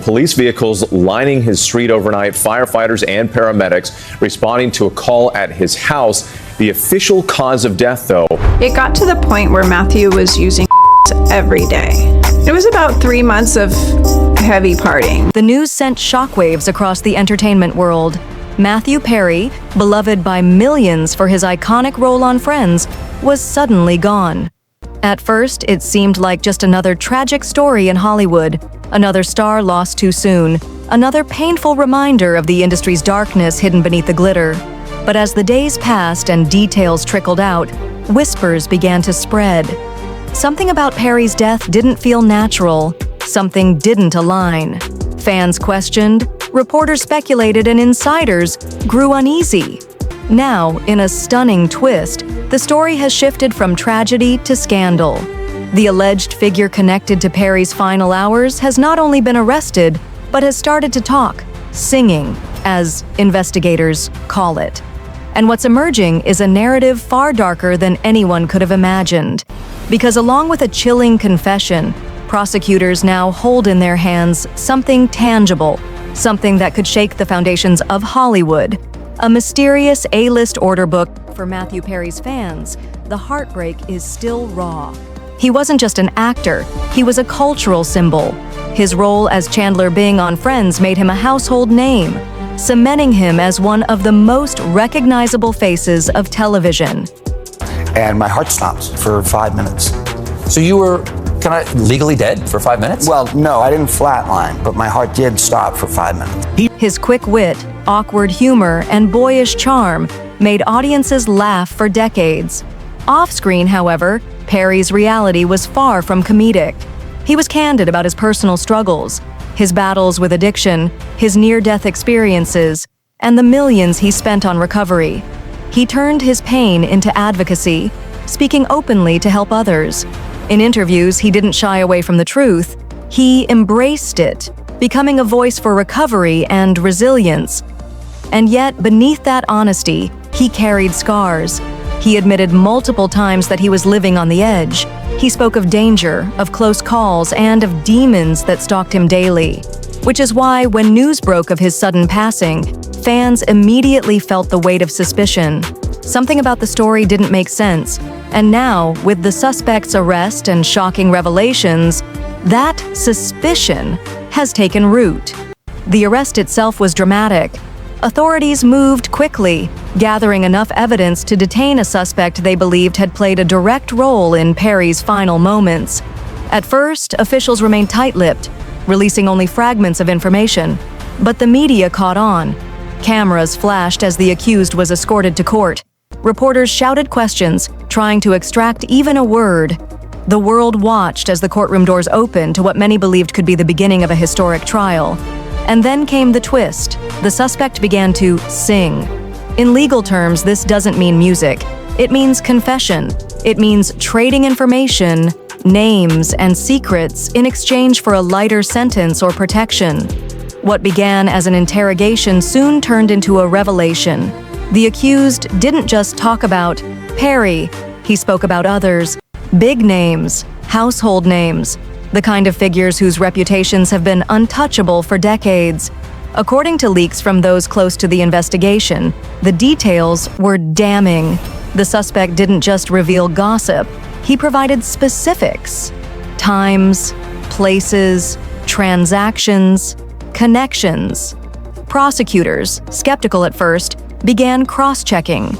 Police vehicles lining his street overnight, firefighters and paramedics responding to a call at his house. The official cause of death, though. It got to the point where Matthew was using every day. It was about 3 months of heavy partying. The news sent shockwaves across the entertainment world. Matthew Perry, beloved by millions for his iconic role on Friends, was suddenly gone. At first, it seemed like just another tragic story in Hollywood, another star lost too soon, another painful reminder of the industry's darkness hidden beneath the glitter. But as the days passed and details trickled out, whispers began to spread. Something about Perry's death didn't feel natural. Something didn't align. Fans questioned, reporters speculated, and insiders grew uneasy. Now, in a stunning twist, the story has shifted from tragedy to scandal. The alleged figure connected to Perry's final hours has not only been arrested, but has started to talk, singing, as investigators call it. And what's emerging is a narrative far darker than anyone could have imagined. Because along with a chilling confession, prosecutors now hold in their hands something tangible, something that could shake the foundations of Hollywood. A mysterious A-list order book. For Matthew Perry's fans, the heartbreak is still raw. He wasn't just an actor, he was a cultural symbol. His role as Chandler Bing on Friends made him a household name, cementing him as one of the most recognizable faces of television. And my heart stopped for 5 minutes. So you were kind of legally dead for 5 minutes? Well, no, I didn't flatline, but my heart did stop for 5 minutes. His quick wit, awkward humor, and boyish charm made audiences laugh for decades. Off-screen, however, Perry's reality was far from comedic. He was candid about his personal struggles, his battles with addiction, his near-death experiences, and the millions he spent on recovery. He turned his pain into advocacy, speaking openly to help others. In interviews, he didn't shy away from the truth. He embraced it, becoming a voice for recovery and resilience. And yet, beneath that honesty, he carried scars. He admitted multiple times that he was living on the edge. He spoke of danger, of close calls, and of demons that stalked him daily. Which is why, when news broke of his sudden passing, fans immediately felt the weight of suspicion. Something about the story didn't make sense. And now, with the suspect's arrest and shocking revelations, that suspicion has taken root. The arrest itself was dramatic. Authorities moved quickly, gathering enough evidence to detain a suspect they believed had played a direct role in Perry's final moments. At first, officials remained tight-lipped, releasing only fragments of information. But the media caught on. Cameras flashed as the accused was escorted to court. Reporters shouted questions, trying to extract even a word. The world watched as the courtroom doors opened to what many believed could be the beginning of a historic trial. And then came the twist. The suspect began to sing. In legal terms, this doesn't mean music. It means confession. It means trading information, names, and secrets in exchange for a lighter sentence or protection. What began as an interrogation soon turned into a revelation. The accused didn't just talk about Perry, he spoke about others, big names, household names, the kind of figures whose reputations have been untouchable for decades. According to leaks from those close to the investigation, the details were damning. The suspect didn't just reveal gossip, he provided specifics. Times, places, transactions, connections. Prosecutors, skeptical at first, began cross-checking.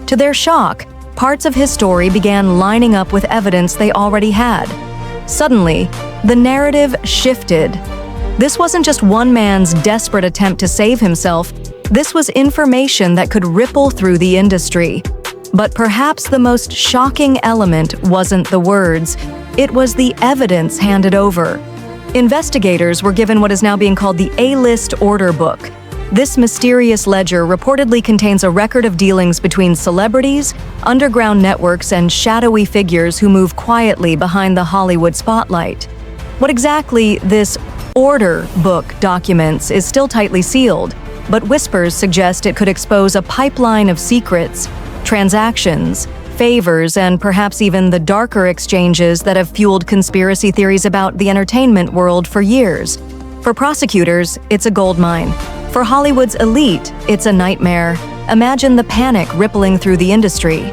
To their shock, parts of his story began lining up with evidence they already had. Suddenly, the narrative shifted. This wasn't just one man's desperate attempt to save himself. This was information that could ripple through the industry. But perhaps the most shocking element wasn't the words. It was the evidence handed over. Investigators were given what is now being called the A-list order book. This mysterious ledger reportedly contains a record of dealings between celebrities, underground networks, and shadowy figures who move quietly behind the Hollywood spotlight. What exactly this order book documents is still tightly sealed, but whispers suggest it could expose a pipeline of secrets, transactions, favors, and perhaps even the darker exchanges that have fueled conspiracy theories about the entertainment world for years. For prosecutors, it's a goldmine. For Hollywood's elite, it's a nightmare. Imagine the panic rippling through the industry.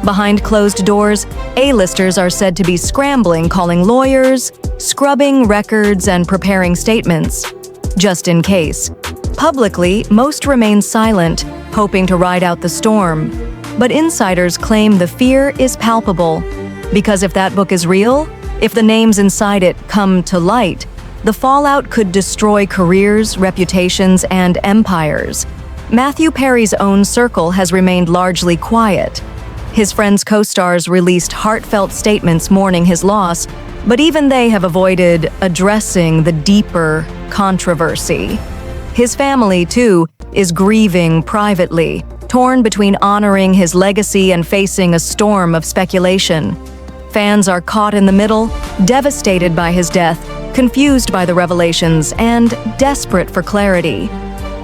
Behind closed doors, A-listers are said to be scrambling, calling lawyers, scrubbing records, and preparing statements, just in case. Publicly, most remain silent, hoping to ride out the storm. But insiders claim the fear is palpable. Because if that book is real, if the names inside it come to light, the fallout could destroy careers, reputations, and empires. Matthew Perry's own circle has remained largely quiet. His friends' co-stars released heartfelt statements mourning his loss, but even they have avoided addressing the deeper controversy. His family, too, is grieving privately, torn between honoring his legacy and facing a storm of speculation. Fans are caught in the middle, devastated by his death, confused by the revelations, and desperate for clarity.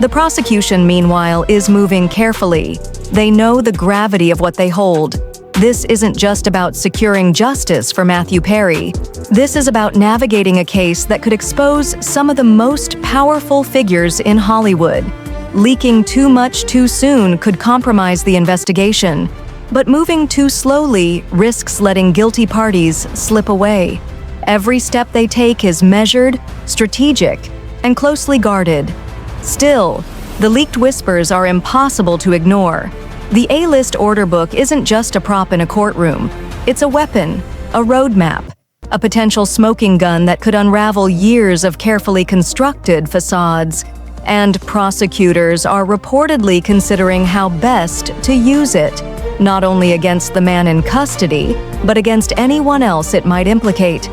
The prosecution, meanwhile, is moving carefully. They know the gravity of what they hold. This isn't just about securing justice for Matthew Perry. This is about navigating a case that could expose some of the most powerful figures in Hollywood. Leaking too much too soon could compromise the investigation, but moving too slowly risks letting guilty parties slip away. Every step they take is measured, strategic, and closely guarded. Still, the leaked whispers are impossible to ignore. The A-list order book isn't just a prop in a courtroom. It's a weapon, a roadmap, a potential smoking gun that could unravel years of carefully constructed facades. And prosecutors are reportedly considering how best to use it, not only against the man in custody, but against anyone else it might implicate.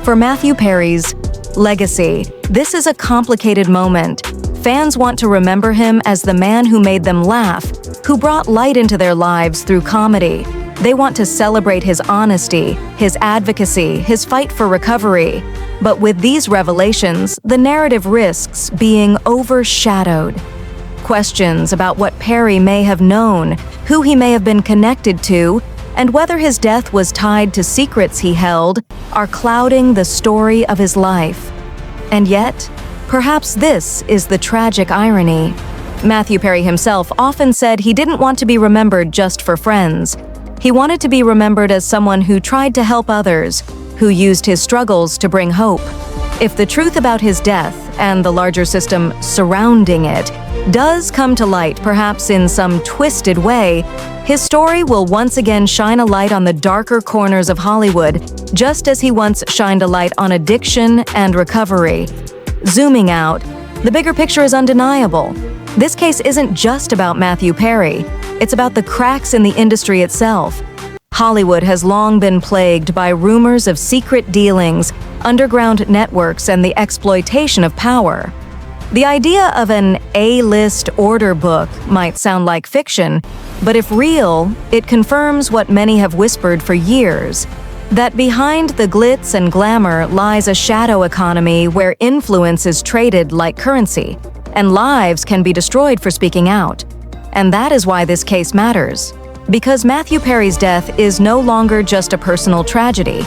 For Matthew Perry's legacy, this is a complicated moment. Fans want to remember him as the man who made them laugh, who brought light into their lives through comedy. They want to celebrate his honesty, his advocacy, his fight for recovery. But with these revelations, the narrative risks being overshadowed. Questions about what Perry may have known, who he may have been connected to, and whether his death was tied to secrets he held, are clouding the story of his life. And yet, perhaps this is the tragic irony. Matthew Perry himself often said he didn't want to be remembered just for friends. He wanted to be remembered as someone who tried to help others, who used his struggles to bring hope. If the truth about his death and the larger system surrounding it does come to light, perhaps in some twisted way, his story will once again shine a light on the darker corners of Hollywood, just as he once shined a light on addiction and recovery. Zooming out, the bigger picture is undeniable. This case isn't just about Matthew Perry. It's about the cracks in the industry itself. Hollywood has long been plagued by rumors of secret dealings, underground networks, and the exploitation of power. The idea of an A-list order book might sound like fiction, but if real, it confirms what many have whispered for years, that behind the glitz and glamour lies a shadow economy where influence is traded like currency, and lives can be destroyed for speaking out. And that is why this case matters. Because Matthew Perry's death is no longer just a personal tragedy.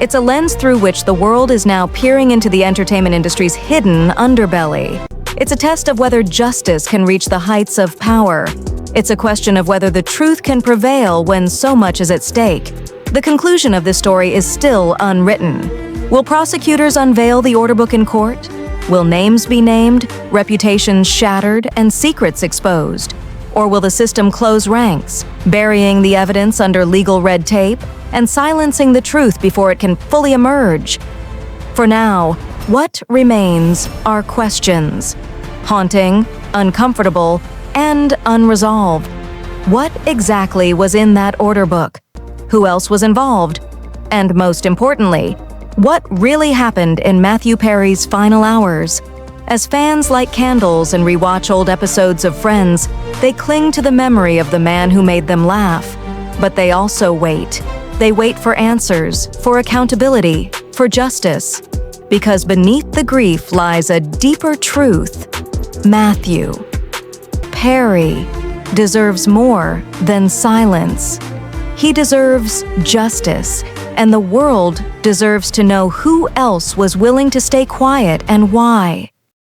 It's a lens through which the world is now peering into the entertainment industry's hidden underbelly. It's a test of whether justice can reach the heights of power. It's a question of whether the truth can prevail when so much is at stake. The conclusion of this story is still unwritten. Will prosecutors unveil the order book in court? Will names be named, reputations shattered, and secrets exposed? Or will the system close ranks, burying the evidence under legal red tape and silencing the truth before it can fully emerge? For now, what remains are questions. Haunting, uncomfortable, and unresolved. What exactly was in that order book? Who else was involved? And most importantly, what really happened in Matthew Perry's final hours? As fans light candles and rewatch old episodes of Friends, they cling to the memory of the man who made them laugh. But they also wait. They wait for answers, for accountability, for justice. Because beneath the grief lies a deeper truth. Matthew Perry deserves more than silence. He deserves justice, and the world deserves to know who else was willing to stay quiet and why.